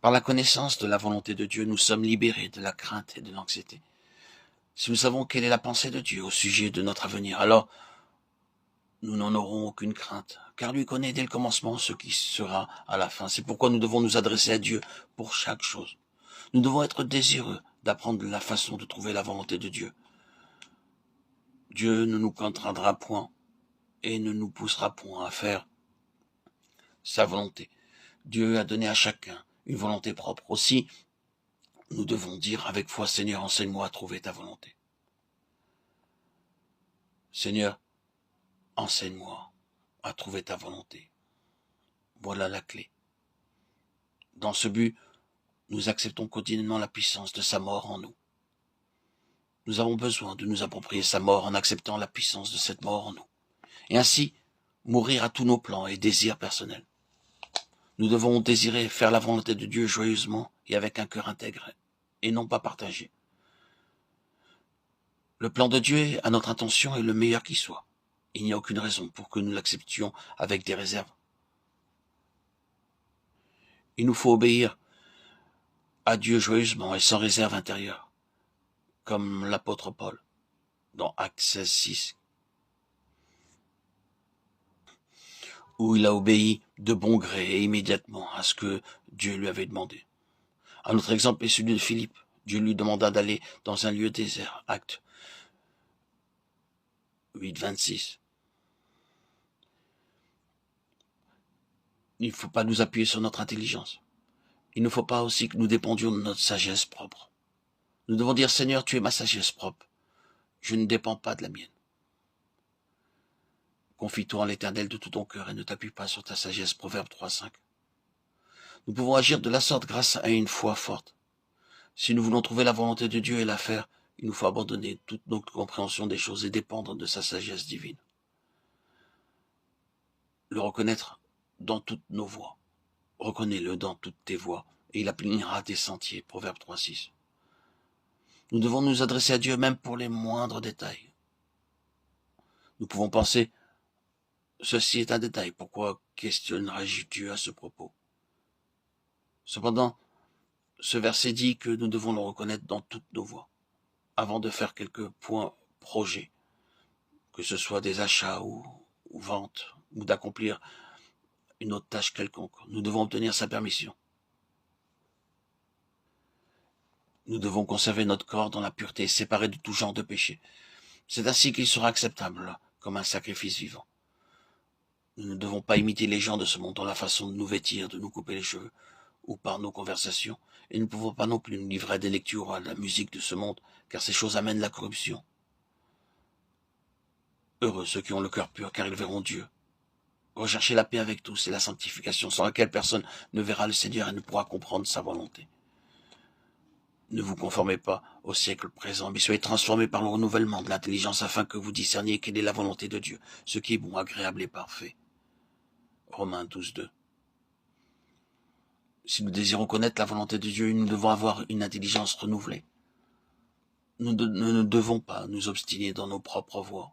Par la connaissance de la volonté de Dieu, nous sommes libérés de la crainte et de l'anxiété. Si nous savons quelle est la pensée de Dieu au sujet de notre avenir, alors nous n'en aurons aucune crainte, car lui connaît dès le commencement ce qui sera à la fin. C'est pourquoi nous devons nous adresser à Dieu pour chaque chose. Nous devons être désireux d'apprendre la façon de trouver la volonté de Dieu. Dieu ne nous contraindra point et ne nous poussera point à faire sa volonté. Dieu a donné à chacun une volonté propre. Aussi, nous devons dire avec foi, Seigneur, enseigne-moi à trouver ta volonté. Seigneur, enseigne-moi à trouver ta volonté. Voilà la clé. Dans ce but, nous acceptons quotidiennement la puissance de sa mort en nous. Nous avons besoin de nous approprier sa mort en acceptant la puissance de cette mort en nous. Et ainsi, mourir à tous nos plans et désirs personnels. Nous devons désirer faire la volonté de Dieu joyeusement et avec un cœur intègre, et non pas partagé. Le plan de Dieu à notre intention est le meilleur qui soit. Il n'y a aucune raison pour que nous l'acceptions avec des réserves. Il nous faut obéir à Dieu joyeusement et sans réserve intérieure, comme l'apôtre Paul, dans Actes 16:6, où il a obéi de bon gré et immédiatement à ce que Dieu lui avait demandé. Un autre exemple est celui de Philippe. Dieu lui demanda d'aller dans un lieu désert, Actes 8:26. Il ne faut pas nous appuyer sur notre intelligence. Il ne faut pas aussi que nous dépendions de notre sagesse propre. Nous devons dire, Seigneur, tu es ma sagesse propre. Je ne dépends pas de la mienne. Confie-toi en l'Éternel de tout ton cœur et ne t'appuie pas sur ta sagesse. Proverbe 3:5. Nous pouvons agir de la sorte grâce à une foi forte. Si nous voulons trouver la volonté de Dieu et la faire, il nous faut abandonner toute notre compréhension des choses et dépendre de sa sagesse divine. Le reconnaître dans toutes nos voies. Reconnais-le dans toutes tes voies, et il aplanira tes sentiers. Proverbe 3:6. Nous devons nous adresser à Dieu même pour les moindres détails. Nous pouvons penser, ceci est un détail, pourquoi questionnerais-je Dieu à ce propos? Cependant, ce verset dit que nous devons le reconnaître dans toutes nos voies, avant de faire quelques points projets, que ce soit des achats ou ventes, ou d'accomplir une autre tâche quelconque. Nous devons obtenir sa permission. Nous devons conserver notre corps dans la pureté, séparé de tout genre de péché. C'est ainsi qu'il sera acceptable, comme un sacrifice vivant. Nous ne devons pas imiter les gens de ce monde dans la façon de nous vêtir, de nous couper les cheveux, ou par nos conversations, et nous ne pouvons pas non plus nous livrer à des lectures ou à la musique de ce monde, car ces choses amènent la corruption. Heureux ceux qui ont le cœur pur, car ils verront Dieu. Recherchez la paix avec tous et la sanctification, sans laquelle personne ne verra le Seigneur et ne pourra comprendre sa volonté. Ne vous conformez pas au siècle présent, mais soyez transformés par le renouvellement de l'intelligence afin que vous discerniez quelle est la volonté de Dieu, ce qui est bon, agréable et parfait. Romains 12:2. Si nous désirons connaître la volonté de Dieu, nous devons avoir une intelligence renouvelée. Nous ne devons pas nous obstiner dans nos propres voies.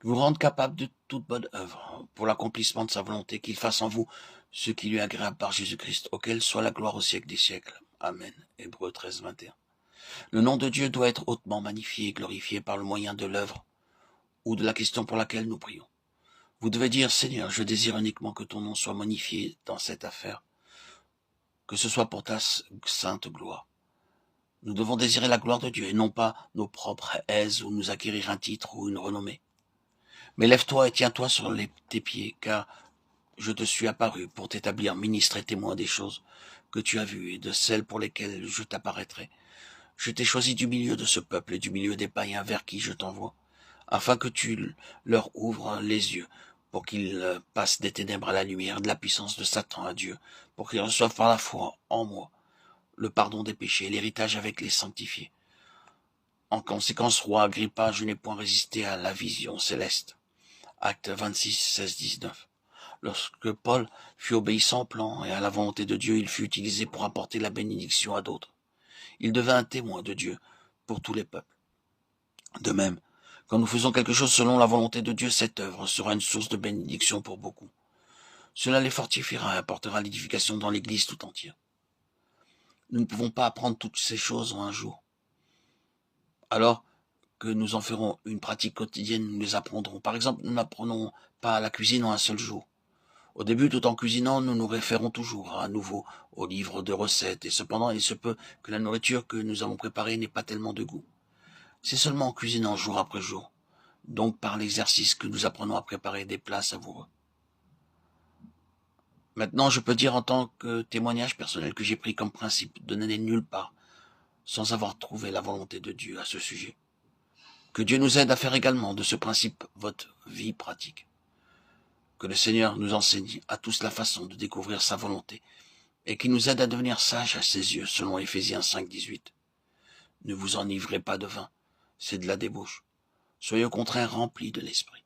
Vous rendre capable de toute bonne œuvre pour l'accomplissement de sa volonté, qu'il fasse en vous ce qui lui est agréable par Jésus-Christ, auquel soit la gloire au siècle des siècles. Amen. Hébreux 13:21. Le nom de Dieu doit être hautement magnifié et glorifié par le moyen de l'œuvre ou de la question pour laquelle nous prions. Vous devez dire, Seigneur, je désire uniquement que ton nom soit magnifié dans cette affaire, que ce soit pour ta sainte gloire. Nous devons désirer la gloire de Dieu et non pas nos propres aises ou nous acquérir un titre ou une renommée. Mais lève-toi et tiens-toi sur tes pieds, car je te suis apparu pour t'établir ministre et témoin des choses que tu as vues et de celles pour lesquelles je t'apparaîtrai. Je t'ai choisi du milieu de ce peuple et du milieu des païens vers qui je t'envoie, afin que tu leur ouvres les yeux, pour qu'ils passent des ténèbres à la lumière, de la puissance de Satan à Dieu, pour qu'ils reçoivent par la foi en moi le pardon des péchés et l'héritage avec les sanctifiés. En conséquence, roi Agrippa, je n'ai point résisté à la vision céleste. Actes 26, 16, 19. Lorsque Paul fut obéissant au plan et à la volonté de Dieu, il fut utilisé pour apporter la bénédiction à d'autres. Il devint un témoin de Dieu pour tous les peuples. De même, quand nous faisons quelque chose selon la volonté de Dieu, cette œuvre sera une source de bénédiction pour beaucoup. Cela les fortifiera et apportera l'édification dans l'Église tout entière. Nous ne pouvons pas apprendre toutes ces choses en un jour. Alors que nous en ferons une pratique quotidienne, nous les apprendrons. Par exemple, nous n'apprenons pas la cuisine en un seul jour. Au début, tout en cuisinant, nous nous référons toujours à nouveau aux livres de recettes, et cependant, il se peut que la nourriture que nous avons préparée n'ait pas tellement de goût. C'est seulement en cuisinant jour après jour, donc par l'exercice, que nous apprenons à préparer des plats savoureux. Maintenant, je peux dire en tant que témoignage personnel que j'ai pris comme principe de n'aller nulle part sans avoir trouvé la volonté de Dieu à ce sujet. Que Dieu nous aide à faire également de ce principe votre vie pratique. Que le Seigneur nous enseigne à tous la façon de découvrir sa volonté et qu'il nous aide à devenir sages à ses yeux, selon Éphésiens 5,18. Ne vous enivrez pas de vin, c'est de la débauche. Soyez au contraire remplis de l'esprit.